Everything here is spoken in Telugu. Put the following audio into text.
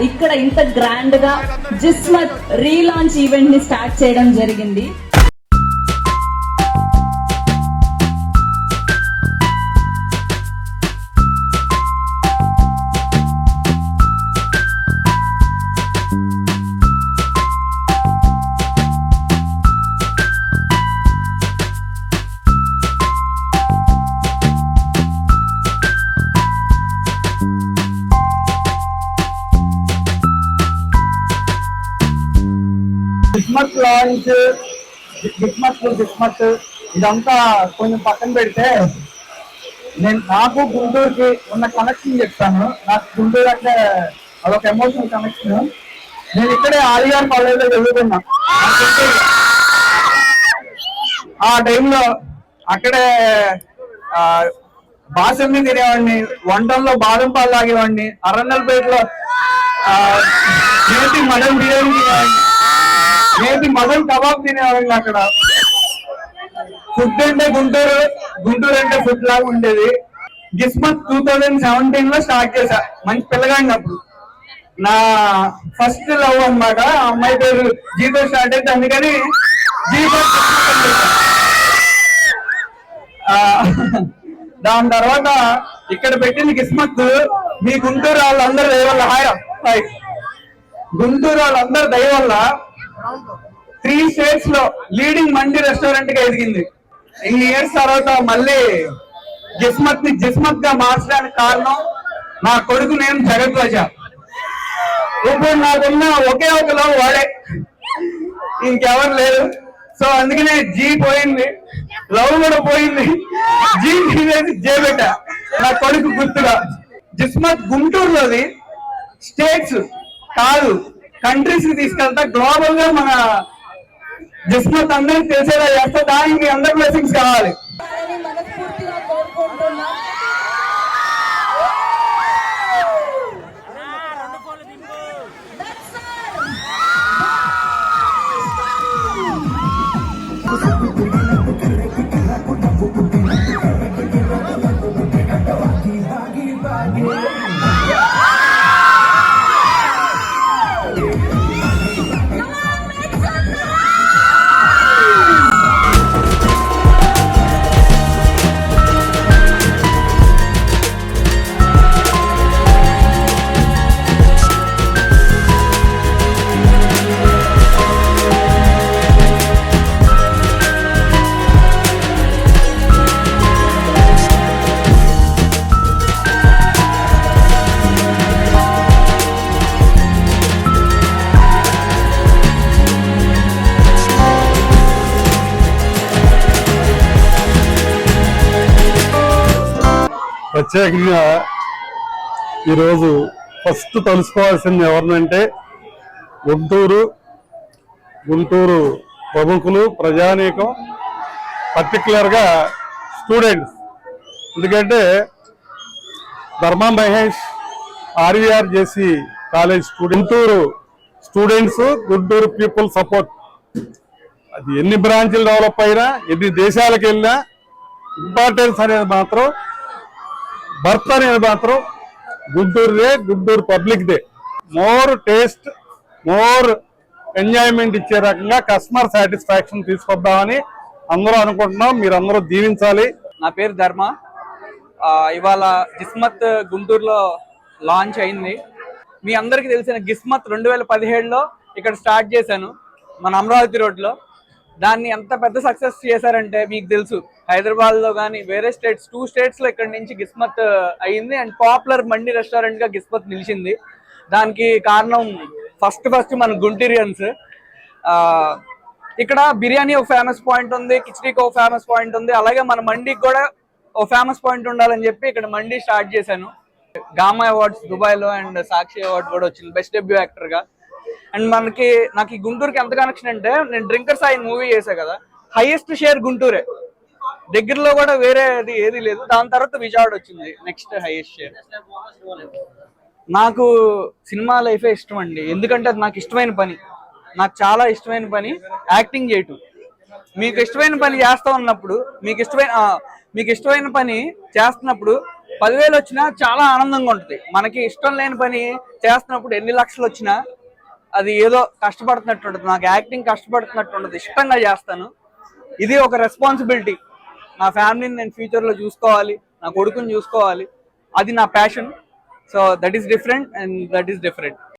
ఇక్కడ ఇంత గ్రాండ్ గా జిస్మత్ రీలాంచ్ ఈవెంట్ ని స్టార్ట్ చేయడం జరిగింది. గిస్మత్ లాంచ్ గిస్మత్ ఇదంతా కొంచెం పక్కన పెడితే నాకు గుంటూరుకి ఉన్న కనెక్షన్ చెప్తాను. నాకు గుంటూరు అంటే అదొక ఎమోషనల్ కనెక్షన్. నేను ఇక్కడే ఆర్ఆర్ కాలేజ్లో చదువుకున్నా. ఆ టైంలో అక్కడే బాసమ్మి తినేవాడిని, వంటల్లో బాదం పాలు తాగేవాడిని, అరణ్యలపేటలో నేతి మటన్ బిర్యానీ తినేవాడిని, నేతి మటన్ కబాబ్ తినేవాడిని. అక్కడ ఫుడ్ అంటే గుంటూరు అంటే ఫుడ్ లాగా ఉండేది. గిస్మత్ 2017 లో స్టార్ట్ చేశా, మంచి పిల్లగాడిని. అప్పుడు నా ఫస్ట్ లవ్ అన్నమాట. ఆ అమ్మాయి పేరు జీతో స్టార్ట్ అయితే, అందుకని జీతో. దాని తర్వాత ఇక్కడ పెట్టింది గిస్మత్. మీ గుంటూరు వాళ్ళందరూ దయ వల్ల, హాయ్ గుంటూరు వాళ్ళందరూ దయ వల్ల 3 స్టేట్స్ లో లీడింగ్ మండి రెస్టారెంట్ గా ఎదిగింది. ఇన్ని ఇయర్స్ తర్వాత మళ్ళీ జిస్మత్ గా మార్చడానికి కారణం నా కొడుకు నేను జగద్వజ. ఇప్పుడు నాకున్న ఒకే ఒక లవ్ వాడే, ఇంకెవరు లేరు. సో అందుకనే జీ పోయింది, లవ్ కూడా పోయింది. జీ జేబెట్ట నా కొడుకు గుర్తుగా. జిస్మత్ గుంటూరులోది స్టేట్స్ కాదు, కంట్రీస్ కి తీసుకెళ్తా. గ్లోబల్ గా మన జిస్మత్ అందరికి తెలిసేలా చేస్తా. దానికి అందరి బ్లెస్సింగ్స్ కావాలి. ప్రత్యేకంగా ఈరోజు ఫస్ట్ తెలుసుకోవాల్సింది ఎవరినంటే గుంటూరు ప్రముఖులు, ప్రజానీకం, పర్టికులర్గా స్టూడెంట్స్. ఎందుకంటే Dharma Mahesh RVR JC college Guntur students, Guntur people support. అది ఎన్ని బ్రాంచ్లు డెవలప్ అయినా, ఎన్ని దేశాలకు వెళ్ళినా ఇంపార్టెన్స్ అనేది మాత్రం, బర్త్ అనేది మాత్రం గుంటూరుదే, గుంటూరు పబ్లిక్ దే. మోర్ టేస్ట్, మోర్ ఎంజాయ్మెంట్ ఇచ్చే రకంగా కస్టమర్ సాటిస్ఫాక్షన్ తీసుకొద్దామని అందరూ అనుకుంటున్నాం. మీరందరూ దీవించాలి. నా పేరు ధర్మ. ఇవాళ గిస్మత్ గుంటూరులో లాంచ్ అయింది. మీ అందరికీ తెలిసిన గిస్మత్ 2017లో ఇక్కడ స్టార్ట్ చేశాను, మన అమరావతి రోడ్లో. దాన్ని ఎంత పెద్ద సక్సెస్ చేశారంటే మీకు తెలుసు, హైదరాబాద్ లో కానీ వేరే స్టేట్స్ 2 స్టేట్స్ లో ఇక్కడ నుంచి గిస్మత్ అయింది. అండ్ పాపులర్ మండి రెస్టారెంట్ గా గిస్మత్ నిలిచింది. దానికి కారణం ఫస్ట్ మన గుంటూరియన్స్. ఇక్కడ బిర్యానీ ఒక ఫేమస్ పాయింట్ ఉంది, కిచడీకి ఒక ఫేమస్ పాయింట్ ఉంది, అలాగే మన మండికి కూడా ఒక ఫేమస్ పాయింట్ ఉండాలని చెప్పి ఇక్కడ మండి స్టార్ట్ చేశాను. గామా అవార్డ్స్ దుబాయ్ లో అండ్ సాక్షి అవార్డు కూడా వచ్చింది బెస్ట్ డెబ్యూ యాక్టర్ గా. అండ్ నాకు ఈ గుంటూరుకి ఎంత కనెక్షన్ అంటే, నేను డ్రింకర్స్ ఆయన మూవీ చేసా కదా, హైయెస్ట్ షేర్ గుంటూరే, దగ్గరలో కూడా వేరే ఏది లేదు. దాని తర్వాత విజయవాడ వచ్చింది నెక్స్ట్ హైయెస్ట్ షేర్. నాకు సినిమా లైఫే ఇష్టం అండి, ఎందుకంటే అది నాకు ఇష్టమైన పని. నాకు చాలా ఇష్టమైన పని యాక్టింగ్ చేయటం. మీకు ఇష్టమైన పని చేస్తా ఉన్నప్పుడు, మీకు ఇష్టమైన పని చేస్తున్నప్పుడు 10,000 వచ్చినా చాలా ఆనందంగా ఉంటుంది. మనకి ఇష్టం లేని పని చేస్తున్నప్పుడు ఎన్ని లక్షలు వచ్చినా అది ఏదో కష్టపడుతున్నట్టు ఉంటుంది. నాకు యాక్టింగ్ కష్టపడుతున్నట్టు ఉండదు, ఇష్టంగా చేస్తాను. ఇది ఒక రెస్పాన్సిబిలిటీ. నా ఫ్యామిలీని నేను ఫ్యూచర్లో చూసుకోవాలి, నా కొడుకుని చూసుకోవాలి, అది నా passion. So that is different and that is different.